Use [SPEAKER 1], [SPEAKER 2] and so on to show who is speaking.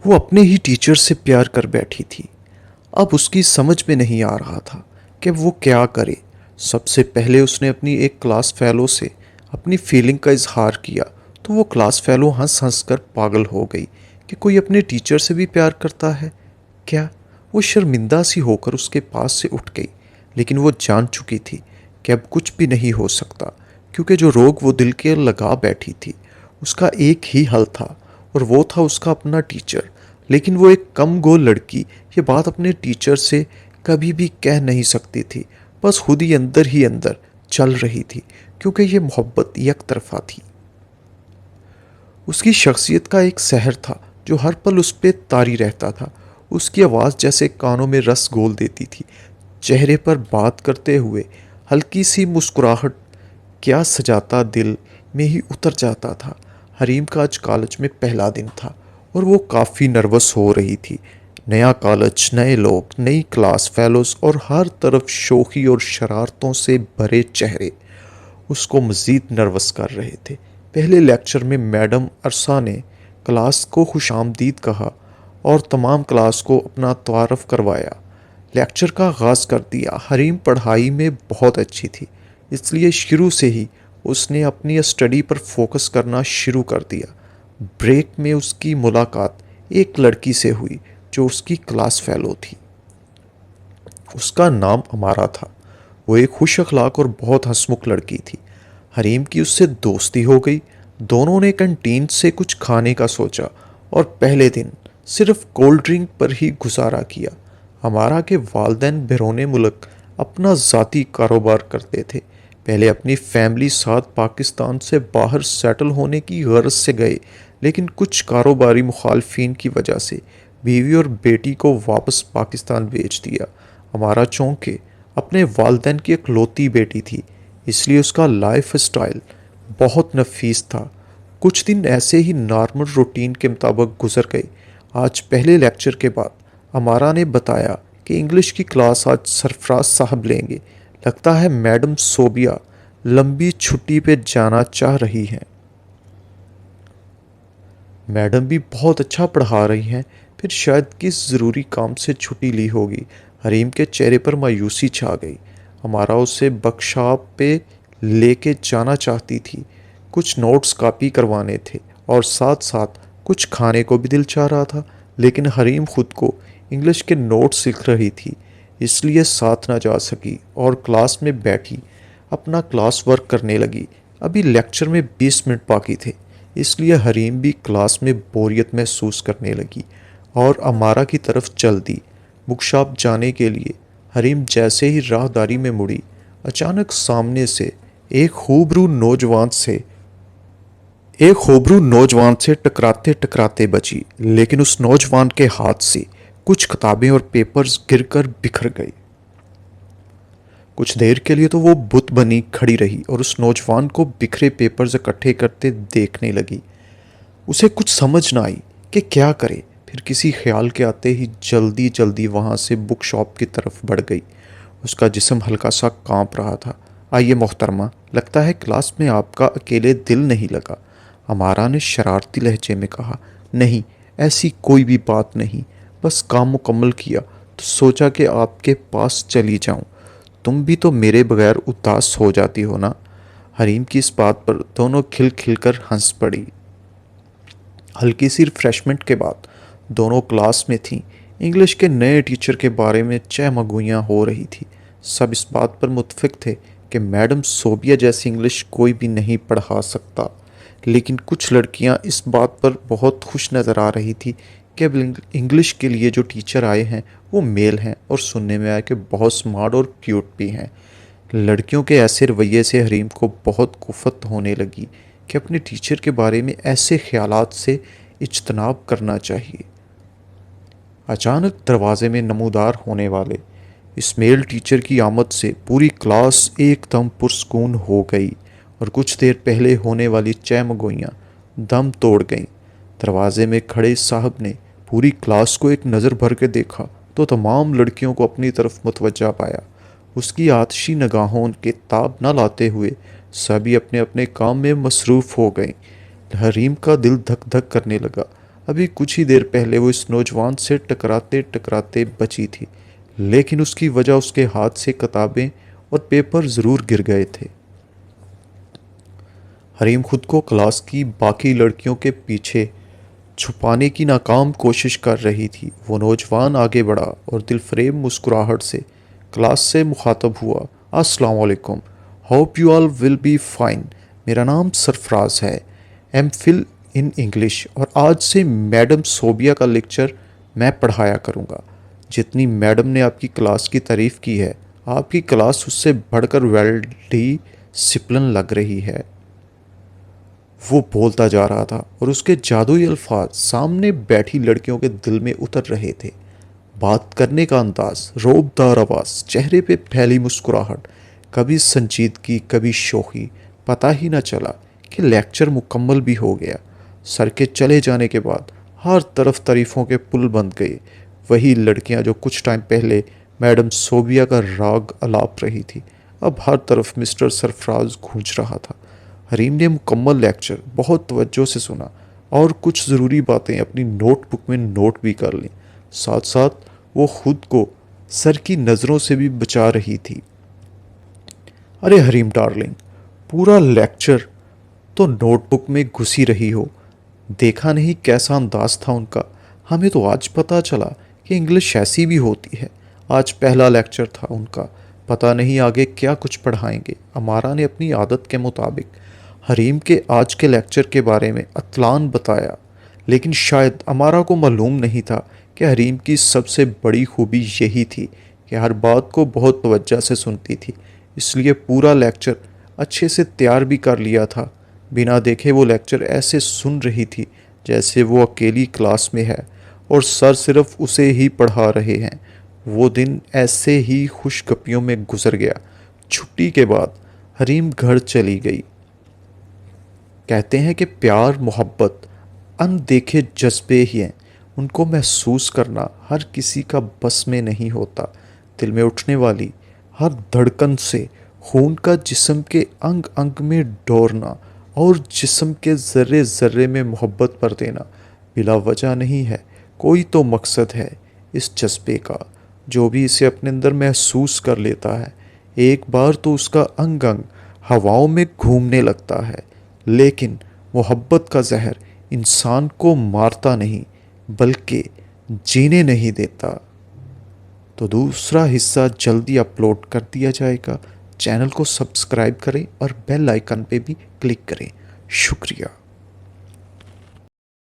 [SPEAKER 1] वो अपने ही टीचर से प्यार कर बैठी थी। अब उसकी समझ में नहीं आ रहा था कि वो क्या करे। सबसे पहले उसने अपनी एक क्लास फेलो से अपनी फीलिंग का इजहार किया, तो वो क्लास फेलो हंस हंस कर पागल हो गई कि कोई अपने टीचर से भी प्यार करता है क्या। वो शर्मिंदा सी होकर उसके पास से उठ गई, लेकिन वो जान चुकी थी कि अब कुछ भी नहीं हो सकता, क्योंकि जो रोग वो दिल के लगा बैठी थी उसका एक ही हल था, और वो था उसका अपना टीचर। लेकिन वो एक कम गो लड़की ये बात अपने टीचर से कभी भी कह नहीं सकती थी, बस खुद ही अंदर चल रही थी, क्योंकि ये मोहब्बत एक तरफा थी। उसकी शख्सियत का एक सहर था जो हर पल उस पर तारी रहता था। उसकी आवाज़ जैसे कानों में रस घोल देती थी। चेहरे पर बात करते हुए हल्की सी मुस्कुराहट क्या सजाता दिल में ही उतर जाता था। हरीम का आज कॉलेज में पहला दिन था और वो काफ़ी नर्वस हो रही थी। नया कॉलेज, नए लोग, नई क्लास फेलोज और हर तरफ शोखी और शरारतों से भरे चेहरे उसको मज़ीद नर्वस कर रहे थे। पहले लेक्चर में मैडम अरसा ने क्लास को खुशामदीद कहा और तमाम क्लास को अपना तारफ़ करवाया। लेक्चर का आगाज़ कर दिया। हरीम पढ़ाई में बहुत अच्छी थी, इसलिए शुरू से ही उसने अपनी स्टडी पर फोकस करना शुरू कर दिया। ब्रेक में उसकी मुलाकात एक लड़की से हुई जो उसकी क्लास फेलो थी। उसका नाम अमारा था। वो एक खुश अखलाक और बहुत हंसमुख लड़की थी। हरीम की उससे दोस्ती हो गई। दोनों ने कैंटीन से कुछ खाने का सोचा और पहले दिन सिर्फ कोल्ड ड्रिंक पर ही गुजारा किया। हमारा के वालदैन बैरून मुल्क अपना ज़ाती कारोबार करते थे। पहले अपनी फैमिली साथ पाकिस्तान से बाहर सेटल होने की गर्ज से गए, लेकिन कुछ कारोबारी मुखालफिन की वजह से बीवी और बेटी को वापस पाकिस्तान भेज दिया। हमारा चौंके अपने वालदैन की इकलौती बेटी थी, इसलिए उसका लाइफ स्टाइल बहुत नफीस था। कुछ दिन ऐसे ही नॉर्मल रूटीन के मुताबिक गुजर गए। आज पहले लेक्चर के बाद अमारा ने बताया कि इंग्लिश की क्लास आज सरफराज साहब लेंगे। लगता है मैडम सोबिया लंबी छुट्टी पे जाना चाह रही हैं। मैडम भी बहुत अच्छा पढ़ा रही हैं, फिर शायद किस ज़रूरी काम से छुट्टी ली होगी। हरीम के चेहरे पर मायूसी छा गई। हमारा उसे वर्कशॉप पे लेके जाना चाहती थी। कुछ नोट्स कॉपी करवाने थे और साथ साथ कुछ खाने को भी दिल चाह रहा था, लेकिन हरीम खुद को इंग्लिश के नोट्स लिख रही थी, इसलिए साथ ना जा सकी और क्लास में बैठी अपना क्लास वर्क करने लगी। अभी लेक्चर में 20 मिनट बाकी थे, इसलिए हरीम भी क्लास में बोरियत महसूस करने लगी और अमारा की तरफ चल दी। बुकशॉप जाने के लिए हरीम जैसे ही राहदारी में मुड़ी, अचानक सामने से एक खूबरू नौजवान से टकराते टकराते बची, लेकिन उस नौजवान के हाथ से कुछ किताबें और पेपर्स गिरकर बिखर गए। कुछ देर के लिए तो वो बुत बनी खड़ी रही और उस नौजवान को बिखरे पेपर्स इकट्ठे करते देखने लगी। उसे कुछ समझ ना आई कि क्या करे। फिर किसी ख्याल के आते ही जल्दी जल्दी वहाँ से बुक शॉप की तरफ बढ़ गई। उसका जिस्म हल्का सा कांप रहा था। आइए मोहतरमा, लगता है क्लास में आपका अकेले दिल नहीं लगा, अमारा ने शरारती लहजे में कहा। नहीं, ऐसी कोई भी बात नहीं, बस काम मुकम्मल किया तो सोचा कि आपके पास चली जाऊं। तुम भी तो मेरे बगैर उदास हो जाती हो ना। हरीम की इस बात पर दोनों खिल खिल कर हंस पड़ी। हल्की सी रिफ्रेशमेंट के बाद दोनों क्लास में थीं। इंग्लिश के नए टीचर के बारे में चहमगोइयाँ हो रही थी। सब इस बात पर मुत्फिक थे कि मैडम सोबिया जैसी इंग्लिश कोई भी नहीं पढ़ा सकता, लेकिन कुछ लड़कियां इस बात पर बहुत खुश नज़र आ रही थी कि अब इंग्लिश के लिए जो टीचर आए हैं वो मेल हैं और सुनने में आया कि बहुत स्मार्ट और क्यूट भी हैं। लड़कियों के ऐसे रवैये से हरीम को बहुत कुफत होने लगी कि अपने टीचर के बारे में ऐसे ख्यालात से इज्तनाब करना चाहिए। अचानक दरवाजे में नमूदार होने वाले इस मेल टीचर की आमद से पूरी क्लास एकदम पुरस्कून हो गई और कुछ देर पहले होने वाली चहमगोइयाँ दम तोड़ गईं। दरवाजे में खड़े साहब ने पूरी क्लास को एक नज़र भर के देखा तो तमाम लड़कियों को अपनी तरफ मुतवज्जा पाया। उसकी आतशी निगाहों के ताब न लाते हुए सभी अपने अपने काम में मसरूफ़ हो गए। हरीम का दिल धक धक करने लगा। अभी कुछ ही देर पहले वो इस नौजवान से टकराते टकराते बची थी, लेकिन उसकी वजह उसके हाथ से किताबें और पेपर ज़रूर गिर गए थे। हरीम खुद को क्लास की बाकी लड़कियों के पीछे छुपाने की नाकाम कोशिश कर रही थी। वो नौजवान आगे बढ़ा और दिलफरेब मुस्कुराहट से क्लास से मुखातब हुआ। अस्सलाम वालेकुम, hope you all will be fine. मेरा नाम सरफराज है, एम फिल इन इंग्लिश, और आज से मैडम सोबिया का लेक्चर मैं पढ़ाया करूँगा। जितनी मैडम ने आपकी क्लास की तारीफ़ की है, आपकी क्लास उससे बढ़कर वेल डिसिप्लिन लग रही है। वो बोलता जा रहा था और उसके जादुई अल्फाज सामने बैठी लड़कियों के दिल में उतर रहे थे। बात करने का अंदाज, रौबदार आवाज़, चेहरे पे फैली मुस्कुराहट, कभी संजीदगी कभी शोखी। पता ही न चला कि लेक्चर मुकम्मल भी हो गया। सर के चले जाने के बाद हर तरफ तारीफ़ों के पुल बंद गए। वही लड़कियां जो कुछ टाइम पहले मैडम सोबिया का राग अलाप रही थी, अब हर तरफ मिस्टर सरफराज गूंज रहा था। हरीम ने मुकम्मल लेक्चर बहुत तवज्जो से सुना और कुछ ज़रूरी बातें अपनी नोटबुक में नोट भी कर लीं। साथ साथ वो खुद को सर की नज़रों से भी बचा रही थी। अरे हरीम डार्लिंग, पूरा लेक्चर तो नोटबुक में घुसी रही हो। देखा नहीं कैसा अंदाज था उनका। हमें तो आज पता चला कि इंग्लिश ऐसी भी होती है। आज पहला लेक्चर था उनका, पता नहीं आगे क्या कुछ पढ़ाएंगे। अमारा ने अपनी आदत के मुताबिक हरीम के आज के लेक्चर के बारे में अतलान बताया, लेकिन शायद अमारा को मालूम नहीं था कि हरीम की सबसे बड़ी खूबी यही थी कि हर बात को बहुत तवज्जो से सुनती थी। इसलिए पूरा लेक्चर अच्छे से तैयार भी कर लिया था। बिना देखे वो लेक्चर ऐसे सुन रही थी जैसे वो अकेली क्लास में है और सर सिर्फ उसे ही पढ़ा रहे हैं। वो दिन ऐसे ही खुशगपियों में गुजर गया। छुट्टी के बाद हरीम घर चली गई। कहते हैं कि प्यार मोहब्बत अनदेखे जज्बे ही हैं, उनको महसूस करना हर किसी का बस में नहीं होता। दिल में उठने वाली हर धड़कन से खून का जिस्म के अंग अंग में डोरना और जिस्म के ज़र्रे ज़र्रे में मोहब्बत भर देना बिला वजह नहीं है। कोई तो मकसद है इस जज्बे का। जो भी इसे अपने अंदर महसूस कर लेता है, एक बार तो उसका अंग अंग हवाओं में घूमने लगता है। लेकिन मोहब्बत का जहर इंसान को मारता नहीं बल्कि जीने नहीं देता। तो दूसरा हिस्सा जल्दी अपलोड कर दिया जाएगा। चैनल को सब्सक्राइब करें और बेल आइकन पे भी क्लिक करें। शुक्रिया।